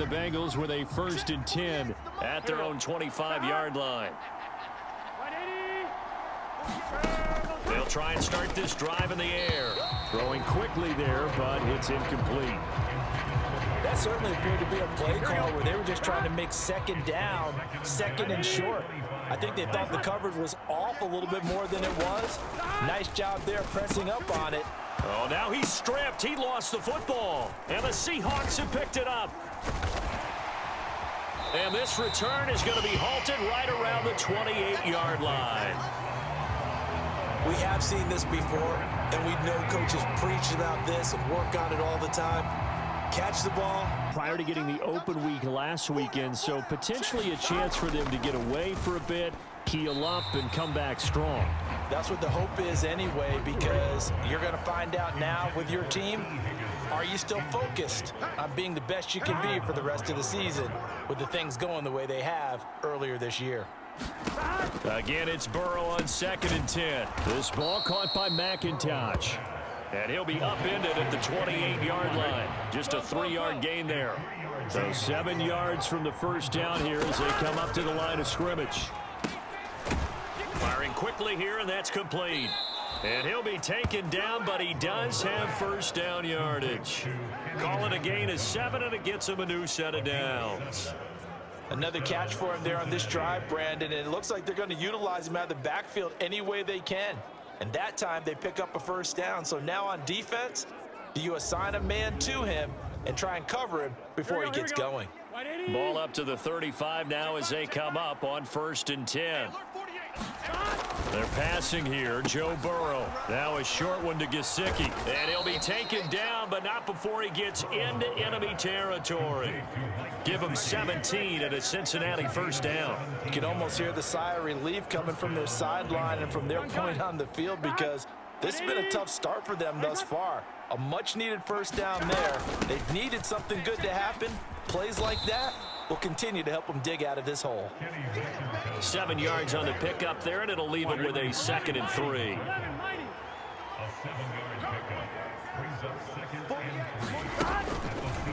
the Bengals with a 1st and 10 at their own 25-yard line. They'll try and start this drive in the air. Throwing quickly there, but it's incomplete. That certainly appeared to be a play call where they were just trying to make second down, second and short. I think they thought the coverage was off a little bit more than it was. Nice job there pressing up on it. Oh, now he's stripped. He lost the football. And the Seahawks have picked it up. And this return is going to be halted right around the 28-yard line. We have seen this before, and we know coaches preach about this and work on it all the time. Catch the ball. Prior to getting the open week last weekend, so potentially a chance for them to get away for a bit, heal up, and come back strong. That's what the hope is anyway, because you're going to find out now with your team, are you still focused on being the best you can be for the rest of the season with the things going the way they have earlier this year? Again, it's Burrow on 2nd and 10. This ball caught by McIntosh. And he'll be upended at the 28-yard line. Just a 3-yard gain there. So 7 yards from the first down here as they come up to the line of scrimmage. Firing quickly here, and that's complete. And he'll be taken down, but he does have first down yardage. Call it a gain of 7, and it gets him a new set of downs. Another catch for him there on this drive, Brandon, and it looks like they're going to utilize him out of the backfield any way they can. And that time they pick up a first down. So now on defense, do you assign a man to him and try and cover him before he gets going? Ball up to the 35 now as they come up on 1st and 10. They're passing here. Joe Burrow. Now a short one to Gesicki. And he'll be taken down, but not before he gets into enemy territory. Give him 17 at a Cincinnati first down. You can almost hear the sigh of relief coming from their sideline and from their point on the field, because this has been a tough start for them thus far. A much-needed first down there. They've needed something good to happen. Plays like that will continue to help them dig out of this hole. 7 yards on the pickup there, and it'll leave it with a 2nd and 3.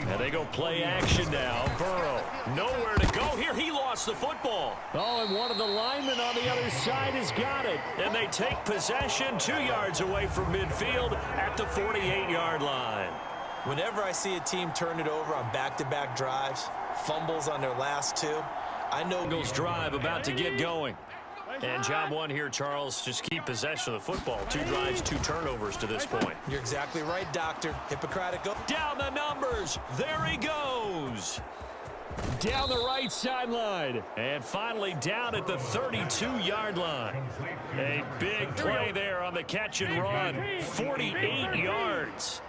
And they go play action now. Burrow, nowhere to go here. He lost the football. Oh, and one of the linemen on the other side has got it. And they take possession 2 yards away from midfield at the 48-yard line. Whenever I see a team turn it over on back-to-back drives, fumbles on their last 2, I know Bengals drive about to get going. And job one here, Charles, just keep possession of the football. 2 drives, 2 turnovers to this point. You're exactly right, Doctor. Hippocratic. Down the numbers. There he goes. Down the right sideline. And finally down at the 32-yard line. A big play there on the catch and run. 48 yards.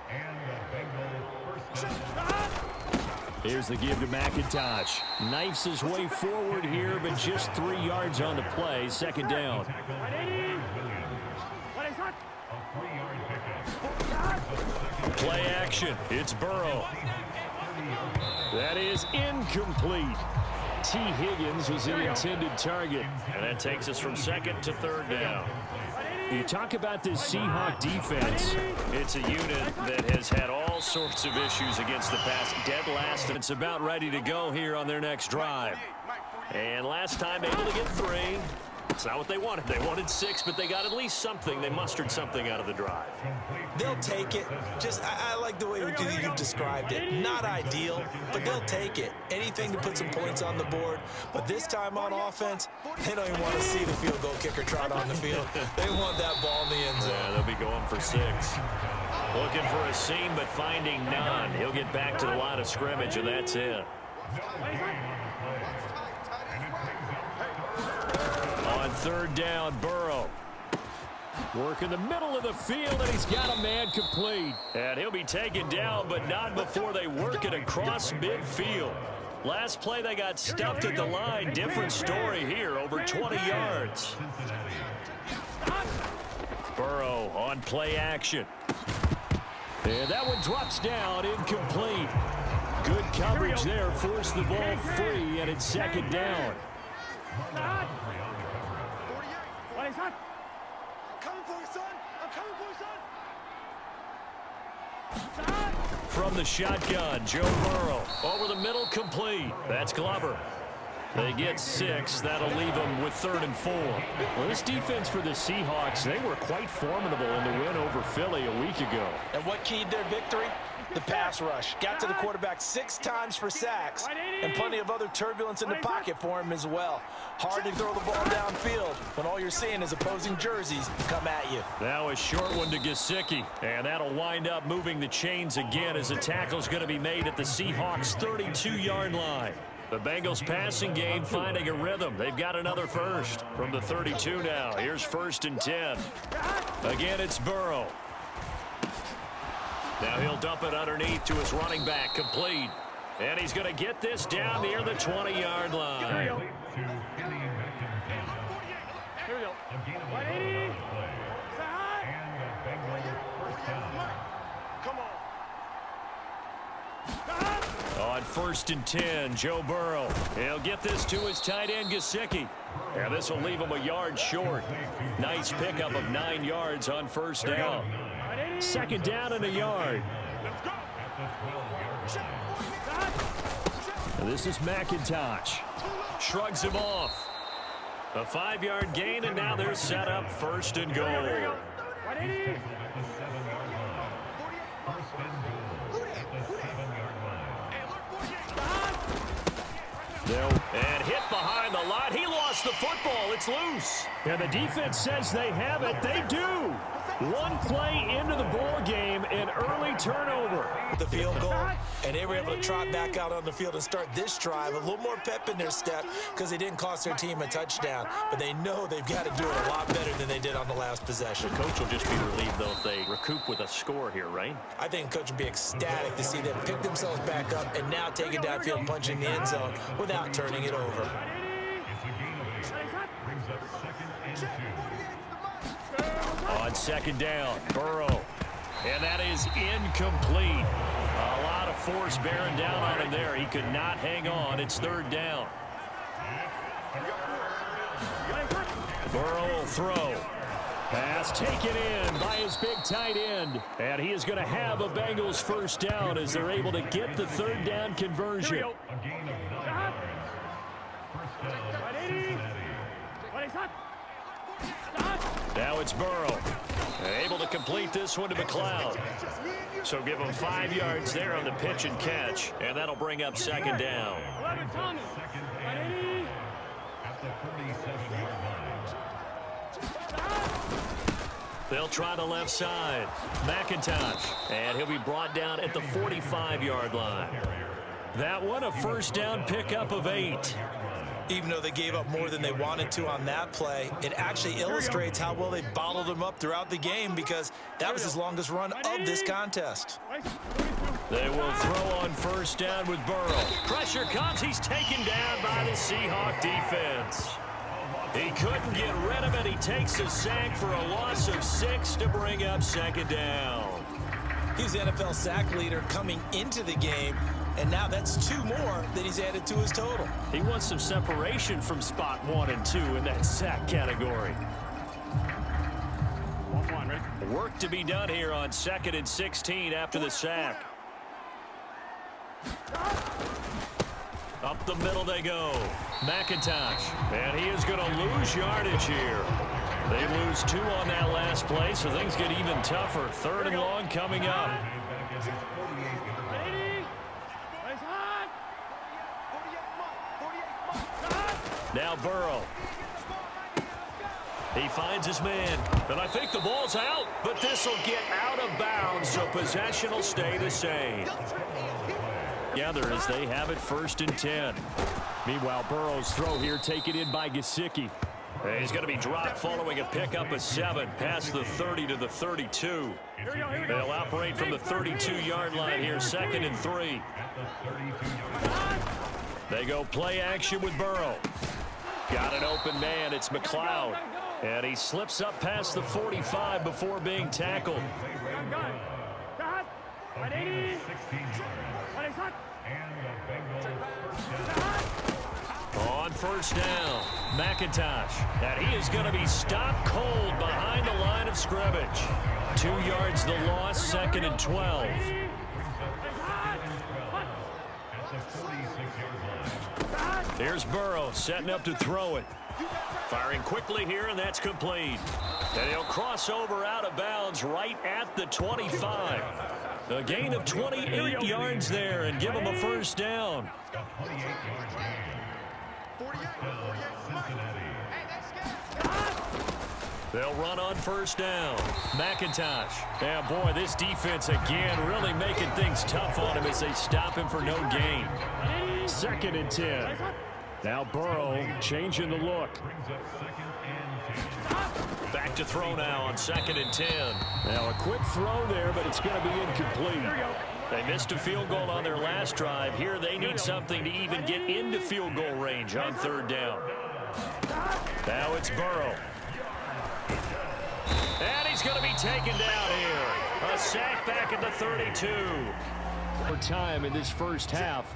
Here's the give to McIntosh. Knifes his way forward here, but just 3 yards on the play. 2nd down. Play action. It's Burrow. That is incomplete. T. Higgins was the intended target. And that takes us from 2nd to 3rd down. You talk about this Seahawk defense. It's a unit that has had all sorts of issues against the pass. Dead last, and it's about ready to go here on their next drive. And last time able to get 3. It's not what they wanted. They wanted 6, but they got at least something. They mustered something out of the drive. They'll take it. I like the way you've described it. Not ideal, but they'll take it. Anything to put some points on the board. But this time on offense, they don't even want to see the field goal kicker trot on the field. They want that ball in the end zone. Yeah, they'll be going for 6. Looking for a seam, but finding none. He'll get back to the line of scrimmage, and that's it. On 3rd down, Burrow. Work in the middle of the field, and he's got a man complete. And he'll be taken down, but not before they work it across midfield. Last play, they got stuffed at the line. Different story here, over 20 yards. Burrow on play action. And that one drops down, incomplete. Good coverage there, forced the ball free, and it's 2nd down. From the shotgun, Joe Burrow. Over the middle, complete. That's Glover. They get 6. That'll leave them with 3rd and 4. Well, this defense for the Seahawks, they were quite formidable in the win over Philly a week ago. And what keyed their victory? The pass rush. Got to the quarterback 6 times for sacks, and plenty of other turbulence in the pocket for him as well. Hard to throw the ball downfield when all you're seeing is opposing jerseys come at you. Now a short one to Gesicki, and that'll wind up moving the chains again as the tackle's going to be made at the Seahawks' 32-yard line. The Bengals passing game finding a rhythm. They've got another first from the 32 now. Here's 1st and 10. Again, it's Burrow. Now he'll dump it underneath to his running back, complete. And he's going to get this down near the 20-yard line. Here we go. Here we go. 180. Come on. On 1st and 10, Joe Burrow. He'll get this to his tight end, Gesicki. And this will leave him a yard short. Nice pickup of 9 yards on 1st down. 2nd down and a yard. And this is McIntosh. Shrugs him off. A 5-yard gain, and now they're set up 1st and goal. And hit behind the line. He lost the football. It's loose. And the defense says they have it. They do. One play into the ball game, an early turnover. The field goal, and they were able to trot back out on the field and start this drive. A little more pep in their step because they didn't cost their team a touchdown. But they know they've got to do it a lot better than they did on the last possession. The coach will just be relieved, though, if they recoup with a score here, right? I think the coach would be ecstatic to see them pick themselves back up and now take it downfield, punching the end zone without turning it over. On 2nd down, Burrow. And that is incomplete. A lot of force bearing down on him there. He could not hang on. It's 3rd down. Burrow will throw. Pass taken in by his big tight end. And he is going to have a Bengals 1st down as they're able to get the 3rd down conversion. Now it's Burrow. Able to complete this one to McLeod. So give him 5 yards there on the pitch and catch. And that'll bring up 2nd down. They'll try the left side. McIntosh. And he'll be brought down at the 45-yard line. That one, a 1st down pickup of 8. Even though they gave up more than they wanted to on that play, it actually illustrates how well they bottled them up throughout the game because that was his longest run of this contest. They will throw on 1st down with Burrow. Pressure comes. He's taken down by the Seahawk defense. He couldn't get rid of it. He takes a sack for a loss of 6 to bring up 2nd down. He's the NFL sack leader coming into the game, and now that's 2 more that he's added to his total. He wants some separation from spot 1 and 2 in that sack category. Work to be done here on 2nd and 16 after the sack. Up the middle they go. McIntosh. And he is going to lose yardage here. They lose 2 on that last play, so things get even tougher. 3rd and long coming up. Now Burrow. He finds his man, and I think the ball's out, but this will get out of bounds, so possession will stay the same. Together as they have it 1st and 10. Meanwhile, Burrow's throw here taken in by Gesicki. He's going to be dropped following a pickup of 7 past the 30 to the 32. They'll operate from the 32-yard line here, 2nd and 3. They go play action with Burrow. Got an open man. It's McLeod. And he slips up past the 45 before being tackled. On 1st down, McIntosh. And he is going to be stopped cold behind the line of scrimmage. 2 yards the loss, 2nd and 12. Here's Burrow setting up to throw it. Firing quickly here, and that's complete. And he'll cross over out of bounds right at the 25. A gain of 28 yards there and give him a first down. They'll run on first down. McIntosh. Yeah, boy, this defense again really making things tough on him as they stop him for no gain. 2nd and 10. Now Burrow changing the look. Back to throw now on 2nd and 10. Now a quick throw there, but it's going to be incomplete. They missed a field goal on their last drive. Here they need something to even get into field goal range on 3rd down. Now it's Burrow. And he's going to be taken down here. A sack back at the 32. For time in this first half.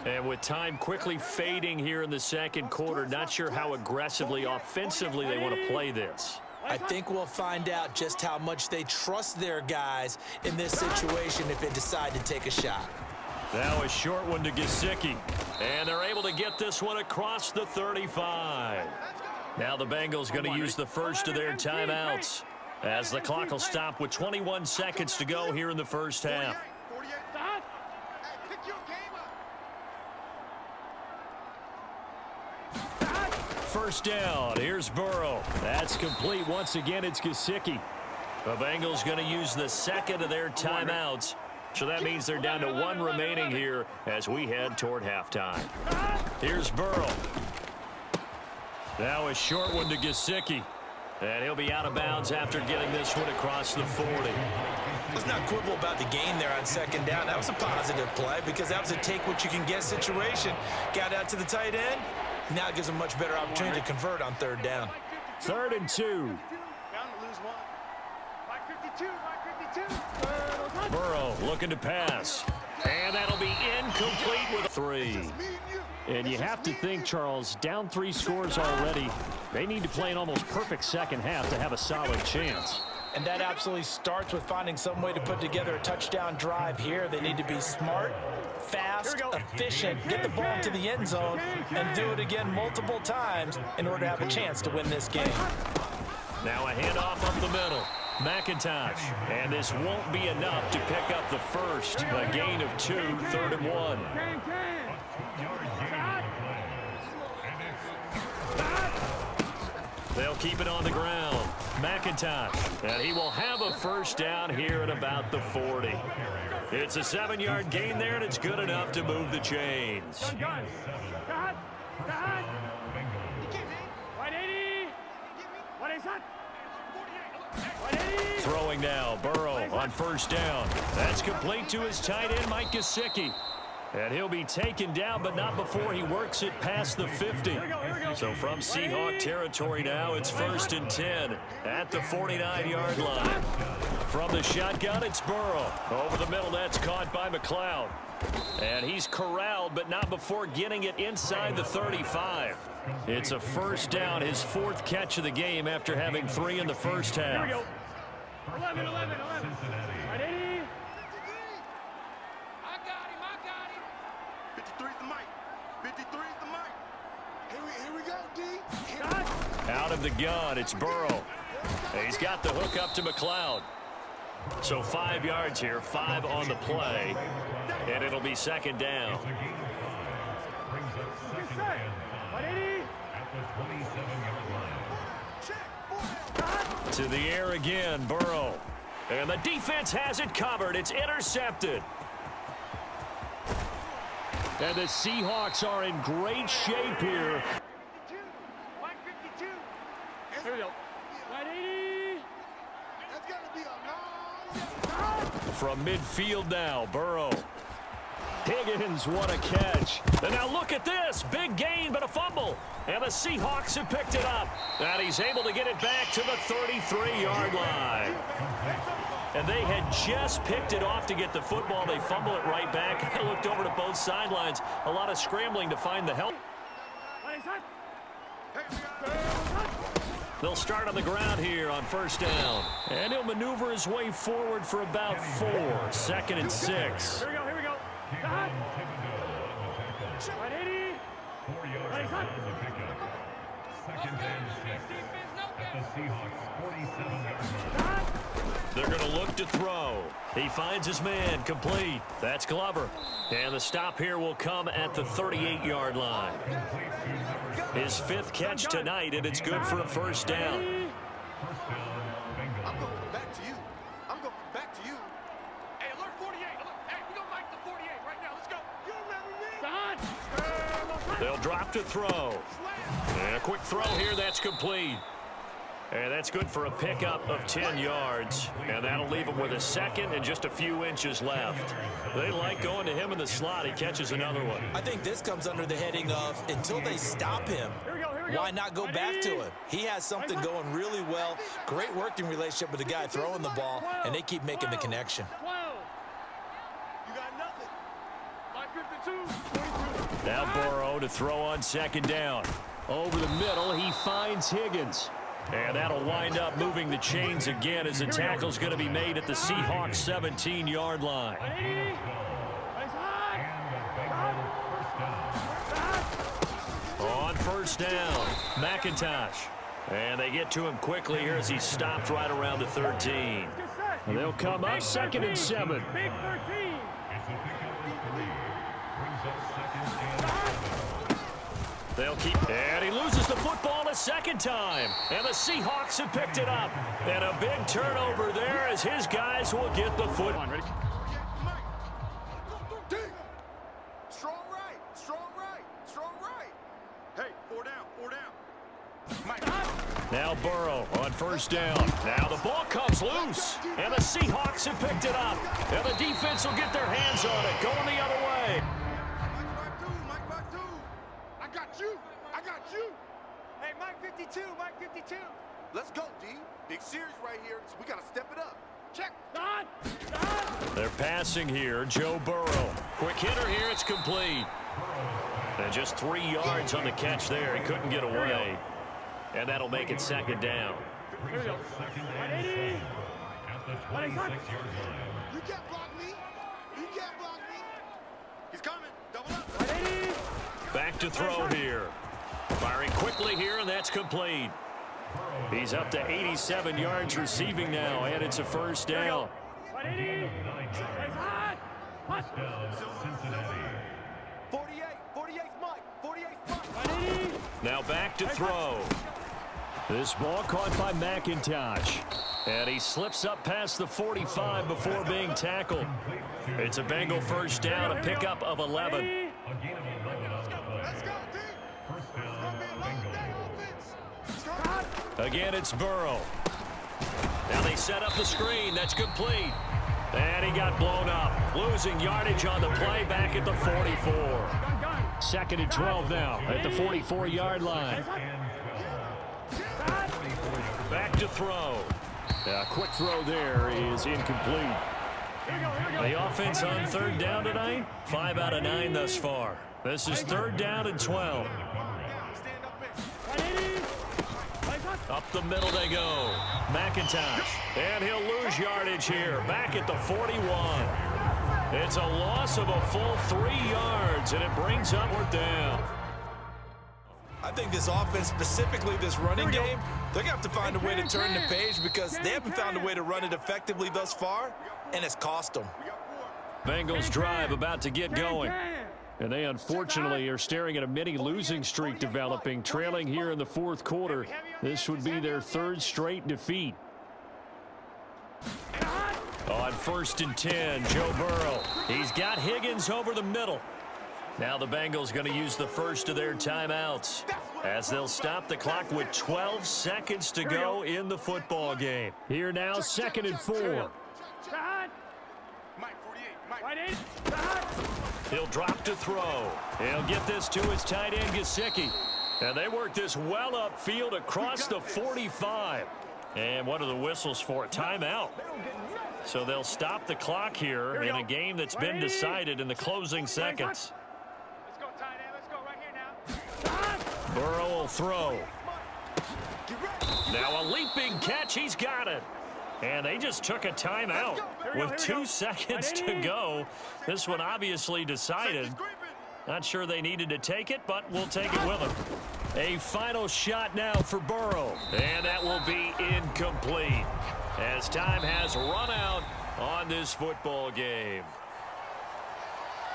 And with time quickly fading here in the 2nd quarter, not sure how aggressively, offensively they want to play this. I think we'll find out just how much they trust their guys in this situation if they decide to take a shot. Now a short one to Gesicki. And they're able to get this one across the 35. Now the Bengals going to use the first of their timeouts as the clock will stop with 21 seconds to go here in the first half. First down. Here's Burrow. That's complete. Once again, it's Gesicki. The Bengals going to use the 2nd of their timeouts. So that means they're down to 1 remaining here as we head toward halftime. Here's Burrow. Now a short one to Gesicki. And he'll be out of bounds after getting this one across the 40. Let's not quibble about the gain there on 2nd down. That was a positive play because that was a take-what-you-can-get situation. Got out to the tight end. Now it gives them a much better opportunity to convert on 3rd down. 3rd and 2. Burrow looking to pass. And that'll be incomplete with a 3. And you have to think, Charles, down 3 scores already. They need to play an almost perfect second half to have a solid chance. And that absolutely starts with finding some way to put together a touchdown drive here. They need to be smart, fast, efficient, get the ball into the end zone, and do it again multiple times in order to have a chance to win this game. Now a handoff up the middle. McIntosh. And this won't be enough to pick up the first. A gain of 2, 3rd and 1. They'll keep it on the ground. McIntosh. And he will have a first down here at about the 40. It's a 7-yard gain there, and it's good enough to move the chains. Throwing now, Burrow on first down. That's complete to his tight end, Mike Gesicki. And he'll be taken down, but not before he works it past the 50. So from Seahawk territory now, it's 1st and 10 at the 49-yard line. From the shotgun, it's Burrow. Over the middle, that's caught by McLeod. And he's corralled, but not before getting it inside the 35. It's a first down, his 4th catch of the game after having 3 in the first half. 11. Right, 80. Out of the gun, it's Burrow. He's got the hook up to McLeod. So 5 yards here, 5 on the play, and it'll be 2nd down. To the air again, Burrow. And the defense has it covered. It's intercepted. And the Seahawks are in great shape here. Here we go. 180. That's got to be a long. From midfield now, Burrow. Higgins, what a catch. And now look at this. Big gain, but a fumble. And the Seahawks have picked it up. And he's able to get it back to the 33-yard line. And they had just picked it off to get the football. They fumble it right back. I looked over to both sidelines. A lot of scrambling to find the help. They'll start on the ground here on first down. And he'll maneuver his way forward for about 4. 2nd and 6. Here we go, here we go. Right 80. Right, hot. Second and 6 at the Seahawks 47-yard line. They're going to look to throw. He finds his man, complete. That's Glover. And the stop here will come at the 38-yard line. His 5th catch tonight, and it's good for a first down. I'm going back to you. I'm going back to you. Hey, alert 48. Alert. Hey, we don't like the 48 right now. Let's go. You remember me? They'll drop to throw. And a quick throw here, that's complete. And that's good for a pickup of 10 yards. And that'll leave him with a 2nd and just a few inches left. They like going to him in the slot. He catches another one. I think this comes under the heading of until they stop him, why not go back to him? He has something going really well. Great working relationship with the guy throwing the ball, and they keep making the connection. 12. You got nothing. 552. Now Burrow to throw on 2nd down. Over the middle, he finds Higgins. And that'll wind up moving the chains again as the tackle's going to be made at the Seahawks 17-yard line. On first down, McIntosh. And they get to him quickly here as he stopped right around the 13. And they'll come up 2nd and 7. Big 13. They'll keep, and he loses the football a 2nd time. And the Seahawks have picked it up. And a big turnover there as his guys will get the football. Ready? Strong right, strong right, strong right. Hey, 4 down, 4 down. Mike. Now Burrow on first down. Now the ball comes loose. And the Seahawks have picked it up. And the defense will get their hands on it, going the other way. Mike back two. I got you. I got you. Hey, Mike 52, Mike 52. Let's go, D. Big series right here, so we got to step it up. Check. Done. They're passing here. Joe Burrow. Quick hitter here. It's complete. And just 3 yards on the catch there. He couldn't get away. And that'll make it 2nd down. Here we go. 180. At the 26-yard line. You can't block me. You can't block me. He's coming. Double up. 180. Back to throw here. Firing quickly here, and that's complete. He's up to 87 yards receiving now, and it's a first down. 180. Cincinnati. 48. 48's Mike. 48's Mike. 180. Now back to throw. This ball caught by McIntosh. And he slips up past the 45 before being tackled. It's a Bengal first down, a pickup of 11. A gain of 11 on the play. Let's go, D. First down, Bengals. Again, it's Burrow. Now they set up the screen. That's complete. And he got blown up. Losing yardage on the play back at the 44. 2nd and 12 now at the 44-yard line. Back to throw. A quick throw there is incomplete. The offense on 3rd down tonight, 5 out of 9 thus far. This is 3rd down and 12. Up the middle they go. McIntosh. And he'll lose yardage here. Back at the 41. It's a loss of a full 3 yards, and it brings up 4th down. I think this offense, specifically this running game, they're going to have to find a way to turn the page because they haven't found a way to run it effectively thus far, and it's cost them. Bengals drive about to get going. And they unfortunately are staring at a mini losing streak developing, trailing here in the 4th quarter. This would be their 3rd straight defeat. On 1st and 10, Joe Burrow. He's got Higgins over the middle. Now the Bengals going to use the first of their timeouts as they'll stop the clock with 12 seconds to go in the football game. Here now, 2nd and 4. He'll drop to throw. He'll get this to his tight end, Gesicki. And they work this well upfield across the 45. And what are the whistles for? Timeout. So they'll stop the clock here in a game that's been decided in the closing seconds. Let's go, tight end. Let's go right here now. Burrow will throw. Now a leaping catch. He's got it. And they just took a timeout with 2 seconds to go. This one obviously decided. Not sure they needed to take it, but we'll take it with them. A final shot now for Burrow. And that will be incomplete as time has run out on this football game.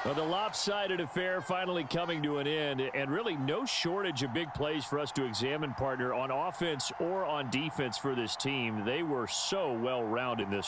Well, the lopsided affair finally coming to an end, and really no shortage of big plays for us to examine, partner, on offense or on defense for this team. They were so well-rounded in this